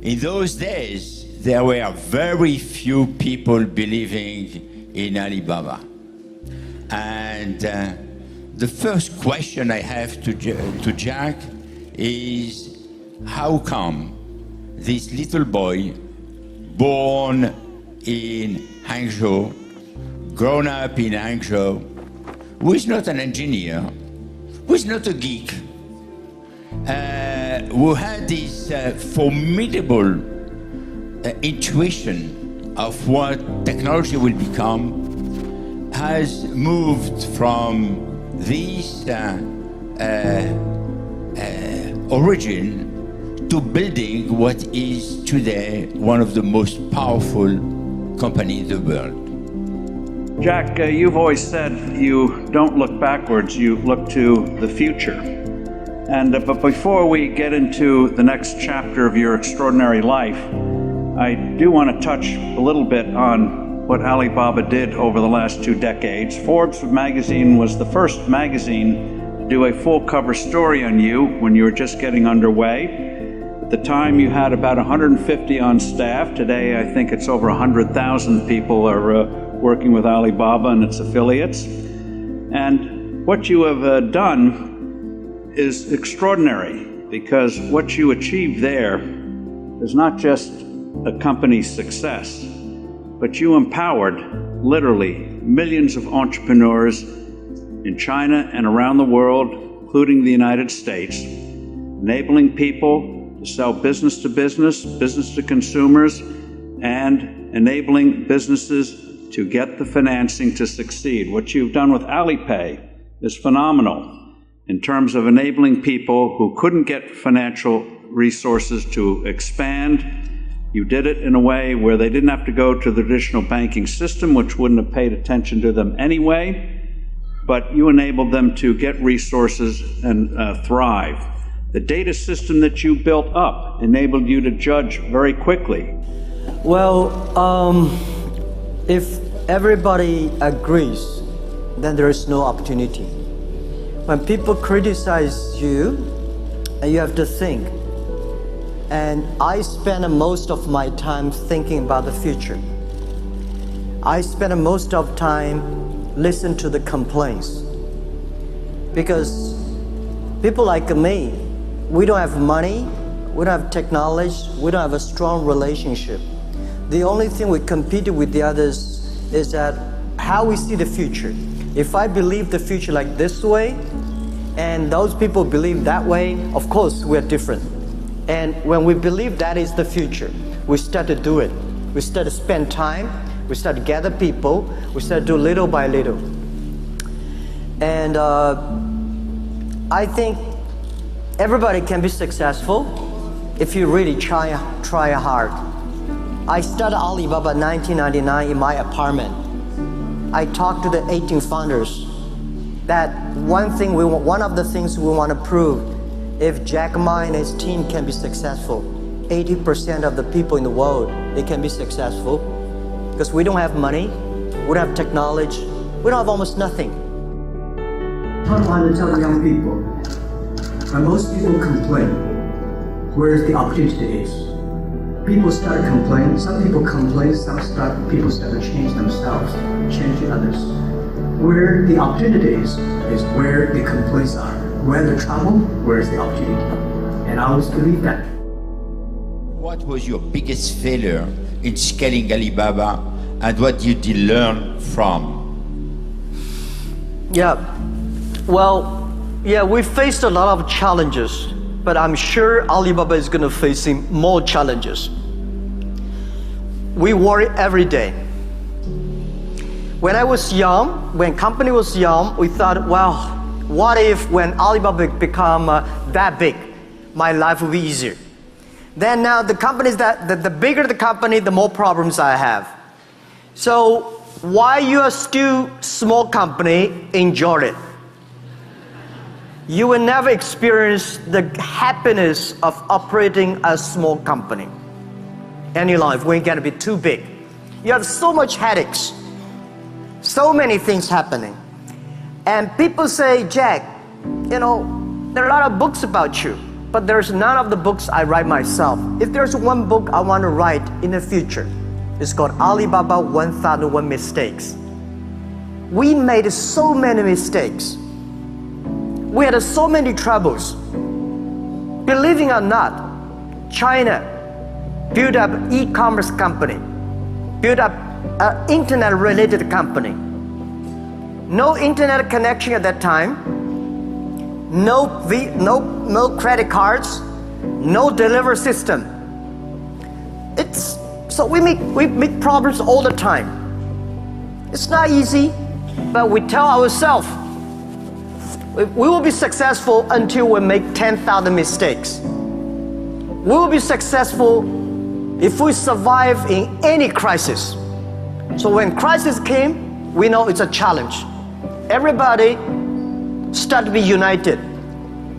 In those days, there were very few people believing in Alibaba. And the first question I have to Jack is, how come this little boy, born in Hangzhou, grown up in Hangzhou, who is not an engineer, who is not a geek, who had this formidable intuition of what technology will become, has moved from this origin to building what is today one of the most powerful companies in the world. Jack, you've always said you don't look backwards, you look to the future. But before we get into the next chapter of your extraordinary life, I do want to touch a little bit on what Alibaba did over the last 2 decades. Forbes magazine was the first magazine to do a full cover story on you when you were just getting underway. At the time you had about 150 on staff. Today I think it's over 100,000 people are working with Alibaba and its affiliates. And what you have done is extraordinary, because what you achieved there is not just a company's success, but you empowered literally millions of entrepreneurs in China and around the world, including the United States, enabling people to sell business to business, business to consumers, and enabling businesses to get the financing to succeed. What you've done with Alipay is phenomenal in terms of enabling people who couldn't get financial resources to expand. You did it in a way where they didn't have to go to the traditional banking system, which wouldn't have paid attention to them anyway, but you enabled them to get resources and thrive. The data system that you built up enabled you to judge very quickly. Well, if everybody agrees, then there is no opportunity. When people criticize you, you have to think. And I spend most of my time thinking about the future. I spend most of time listening to the complaints. Because people like me, we don't have money, we don't have technology, we don't have a strong relationship. The only thing we compete with the others is that how we see the future. If I believe the future like this way, and those people believe that way, of course we're different. And when we believe that is the future, we start to do it. We start to spend time, we start to gather people, we start to do little by little. And I think everybody can be successful if you really try hard. I started Alibaba in 1999 in my apartment. I talked to the 18 founders that one of the things we want to prove, if Jack Ma and his team can be successful, 80% of the people in the world, they can be successful, because we don't have money, we don't have technology, we don't have almost nothing. I want to tell young people, when most people complain, where the opportunity is. People start complaining, some people complain, people start to change themselves, changing others. Where the opportunity is where the complaints are. Where the trouble, where is the opportunity? And I always believe that. What was your biggest failure in scaling Alibaba, and what did you learn from? We faced a lot of challenges, but I'm sure Alibaba is going to face more challenges. We worry every day. When I was young, when company was young, we thought, well, what if when Alibaba become that big, my life will be easier. Then now the companies the bigger the company, the more problems I have. So while you are still small company, enjoy it. You will never experience the happiness of operating a small company in your life when you're going to be too big. You have so much headaches, so many things happening. And people say, Jack, there are a lot of books about you. but there's none of the books I write myself. If there's one book I want to write in the future, it's called Alibaba 1001 Mistakes. We made so many mistakes. We had so many troubles. Believing or not, China built up an e-commerce company, built up an internet-related company. No internet connection at that time, no credit cards, no delivery system. So we make problems all the time. It's not easy, but we tell ourselves we will be successful until we make 10,000 mistakes. We will be successful if we survive in any crisis. So when crisis came, we know it's a challenge. Everybody start to be united.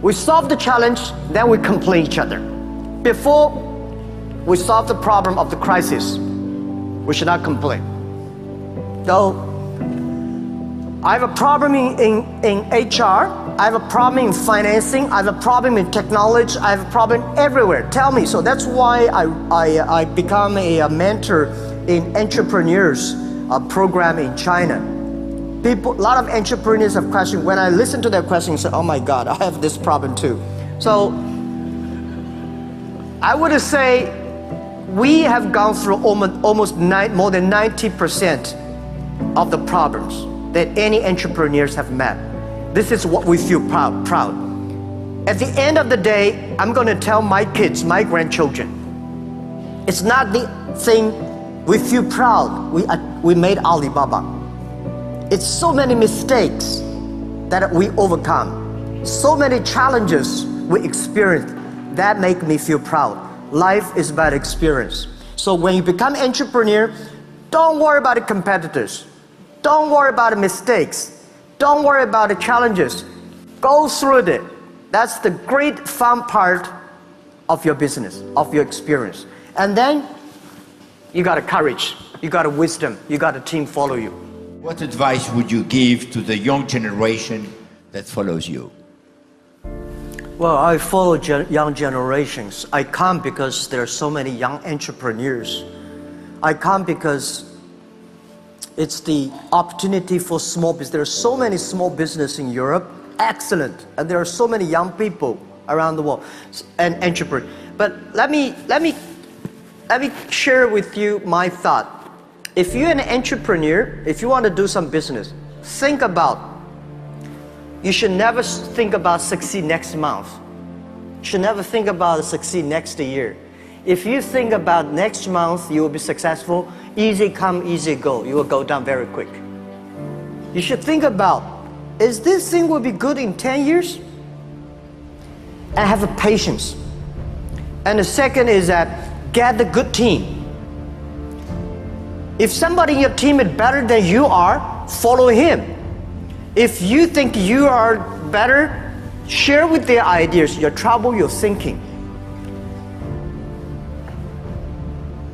We solve the challenge, then we complain each other. Before we solve the problem of the crisis, we should not complain. So I have a problem in HR, I have a problem in financing, I have a problem in technology, I have a problem everywhere. Tell me. So that's why I become a mentor in entrepreneurs program in China. A lot of entrepreneurs have questions. When I listen to their questions, I say, oh my God, I have this problem too. So I would say we have gone through almost more than 90% of the problems that any entrepreneurs have met. This is what we feel proud. At the end of the day, I'm going to tell my kids, my grandchildren, it's not the thing we feel proud we made Alibaba. It's so many mistakes that we overcome, so many challenges we experience that make me feel proud. Life is about experience. So when you become entrepreneur, don't worry about the competitors. Don't worry about the mistakes. Don't worry about the challenges. Go through it. That's the great fun part of your business, of your experience. And then you got a courage, you got a wisdom, you got a team follow you. What advice would you give to the young generation that follows you? Well, I follow young generations. I come because there are so many young entrepreneurs. I come because it's the opportunity for small business. There are so many small businesses in Europe, excellent, and there are so many young people around the world and entrepreneurs. But let me share with you my thought. If you're an entrepreneur, if you want to do some business, think about. You should never think about succeed next month. You should never think about succeed next year. If you think about next month, you will be successful. Easy come, easy go. You will go down very quick. You should think about, is this thing will be good in 10 years? And have a patience. And the second is that get a good team. If somebody in your team is better than you are, follow him. If you think you are better, share with their ideas, your trouble, your thinking.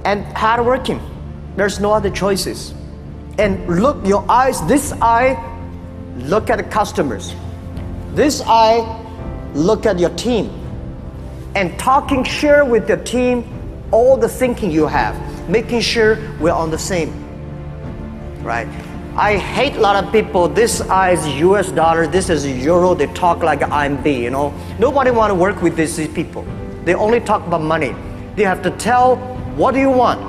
And hardworking. There's no other choices. And look, your eyes, this eye, look at the customers. This eye, look at your team. And talking, share with your team all the thinking you have, making sure we're on the same, right? I hate a lot of people, this eye is US dollar, this is euro, they talk like RMB, you know. Nobody want to work with these people. They only talk about money. They have to tell, what do you want?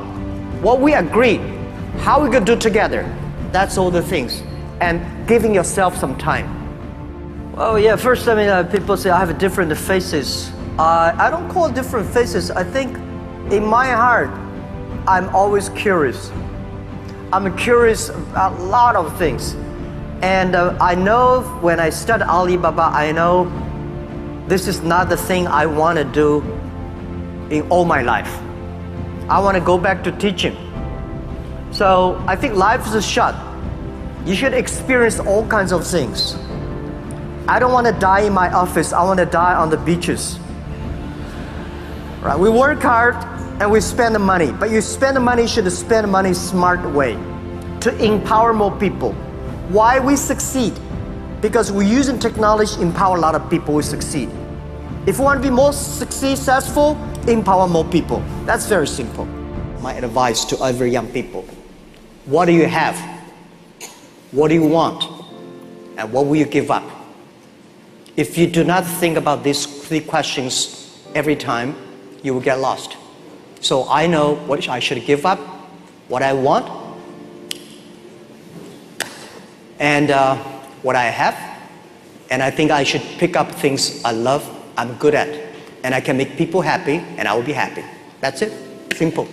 What we agree, how we gonna do together. That's all the things. And giving yourself some time. Oh yeah, first people say I have different faces. I don't call it different faces. I think in my heart, I'm always curious. I'm curious about a lot of things. And I know when I start Alibaba, I know this is not the thing I want to do in all my life. I want to go back to teaching. So I think life is short. You should experience all kinds of things. I don't want to die in my office. I want to die on the beaches. Right? We work hard and we spend the money, but you spend the money, you should spend the money smart way to empower more people. Why we succeed? Because we're using technology to empower a lot of people, we succeed. If you want to be more successful, empower more people. That's very simple. My advice to every young people: what do you have? What do you want? And what will you give up? If you do not think about these 3 questions every time, you will get lost. So I know what I should give up, what I want, and what I have. And I think I should pick up things I love, I'm good at, and I can make people happy, and I will be happy. That's it. Simple.